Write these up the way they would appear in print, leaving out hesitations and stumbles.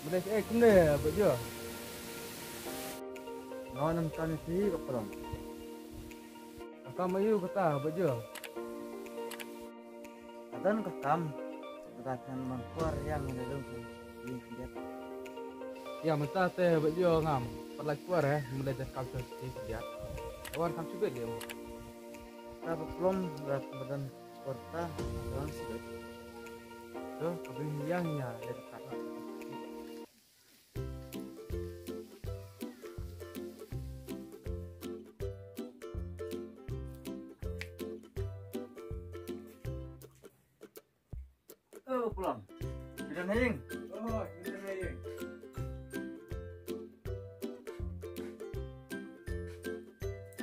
Boleh kena apa je? Nó nằm trong phí bọc lòng. Kam ayu kata apa je? Adan ka kam katakan mangkuar yang dalam ini dia. Ya mentah teh apa je ngam. Perlu keluar mulai dari kam tu dia. Awan kam cuba dia. Kita belum berat badan kota orang sudah. Tu kabin yangnya dari kata. Pulang. Tidak naying. Oh, tidak naying.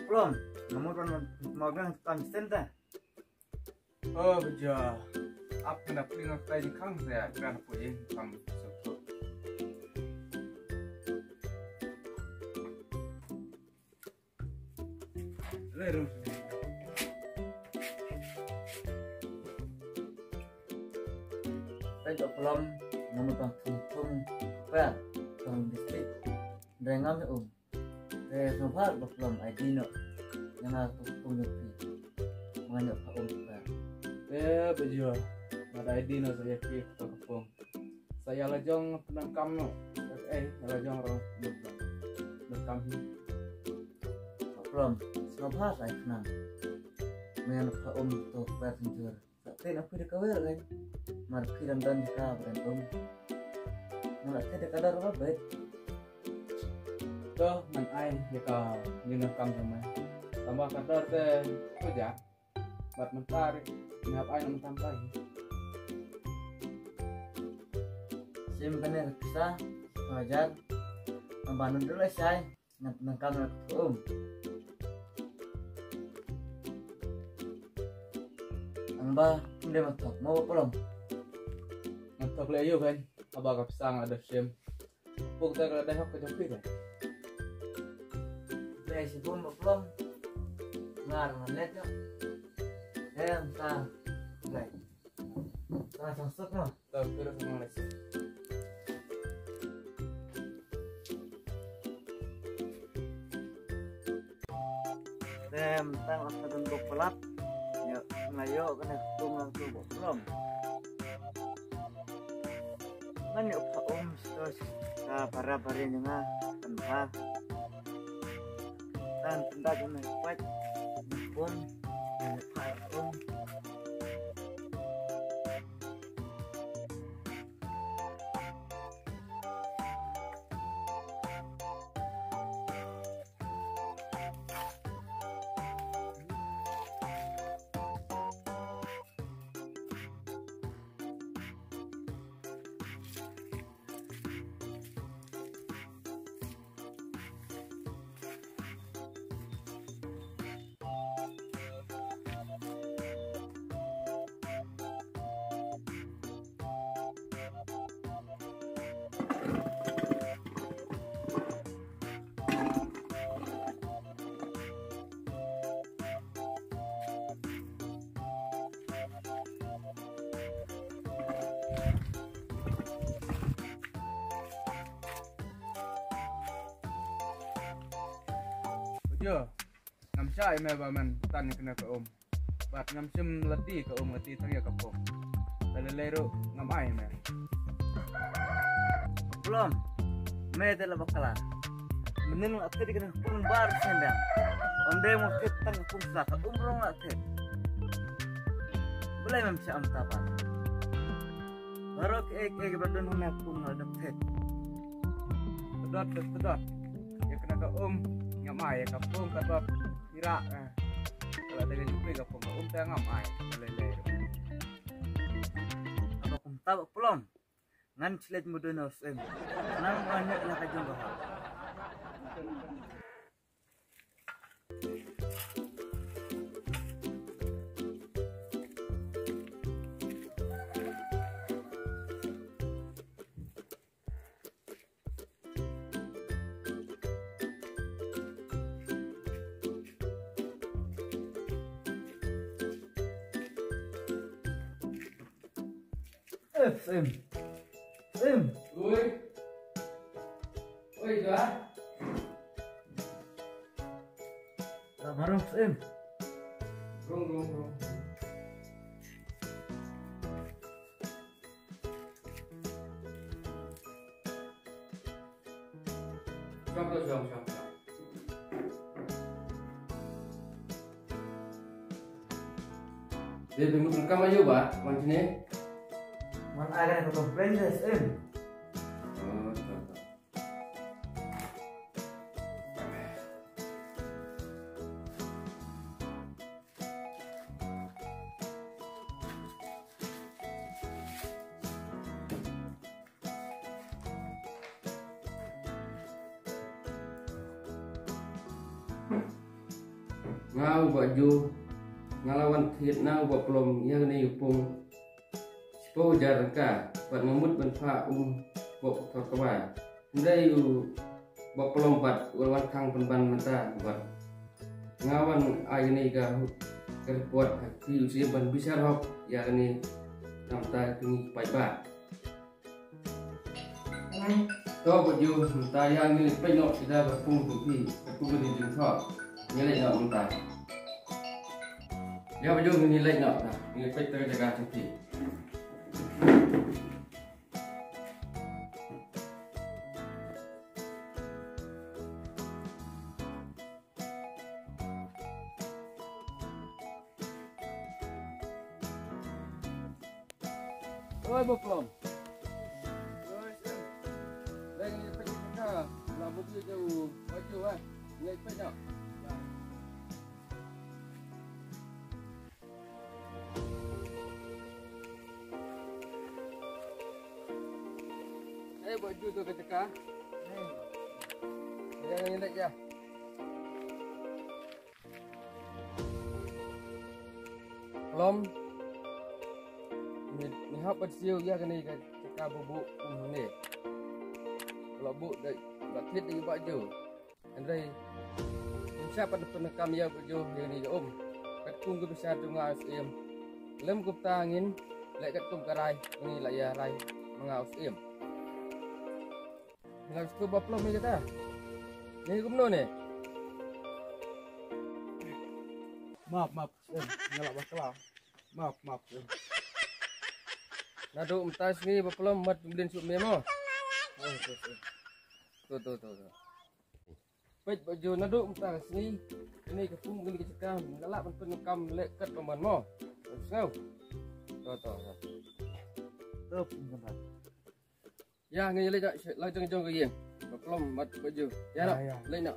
Pulang. Namun kan mau bilang konsisten dah. Oh, beja. Apa nak peling aku di kang saya kan apa yang kamu sebut. Lerum. Saya pulang namun kan tung apa? Tung distrik. Dengan saya sempat pulang ID no. Yang aku punyapi. Mana pak Beja. Ada ID no saya ke Kapong. Saya lajong penangkam no. Lajong orang berkam. Pulang. Sempat saya kenal. Mana pak tu passenger. Tapi apa dia kawal kan? Marki dan ka berantong. Nak ada kadar apa baik? Tuh, man ai ya ka nina kam sama. Tambah kadar teh kerja. Buat mentari, ngap ai nam tampai. Simpan reksa, wajar. Membantu dulu saya. Nang kam Amba, dia matok mau pulang. Matok le ayo kan. Aba ka pisang ada sim. Pug ta kada hok ka jopit kan. Saya si pun mau pulang. Ngar manet yo. Ta. Baik. Ta sosok no. Ta kira sama les. Tentang aku tentu pelap. Yo, ngayo kena tunggang tu belum. Kan yo terus para juga tanpa dan tenda jangan kuat pun pun Beja. Ngam syai me ba man tan kena ke Bat ngam sim lati ke lati tang ya Kapong. Lelero ngam ai me. belum. Me telah bakala. Meneng ak tadi kena pun bar sendang. Onde mo ketang pun sak umrong ak te. Belai mem syam tapan. Baru ke badan huna pun ada te. Sedot. Ya kena ke ngam ai Kapong sebab kira kalau ada jumpa Kapong teh ngam ai lelero. Apa pun tahu belum. Ngan cilet muda nasem. Nang banyak nak kajung bahar. Sim. Sim. Oi. Oi, Joa. Marung Sim. Rung. Jom. Dia tunggu rekam aja, Pak. Macam ni. Man akan aku komplain Sim. Oh, tak. Ngau baju ngalawan thiệt nau buat pelom yang ni pung po jarang ka buat ngamut ban pha buat thot kawa ndai buat pelom bat lawan kang ban mata buat ngawan ai ni ka buat hati usia ban bisa hok ya ni namta tinggi pai ba to baju mta yang ni penok kita berpung pi berpung di jeng thot nilai nak mta dia baju nilai nak dah nilai pai jaga cantik. Oi, Boklom. Oi, Sam. Lagi ni pergi kita. Nak pergi jauh. Baju kan. Nilai pai tak? Baju tu ketika. Jangan ingat ya. Belum. Ni hap bersiul ya kena ketika bubuk ni. Kalau buk dah bakit di baju. Andai siapa penekam ya baju ni om. Katung ke besar tu ngaus im. Lem kup tangin lek katung karai ni lah ya rai mengaus im. Harus ke bapelom ni kata. Ni gumno ni. Maaf. Ngalak bakal. Maaf. Nado umtas ni bapelom mat kemudian sub memo. Tu. Pet baju nado umtas ni. Ini kepung ni kecekam. Ngalak penekam lekat paman mo. Ngau. Tu. Tup benar. Ya, ngai lai jong ke yang. Bapelom mat baju. Ya nak. Lai nak.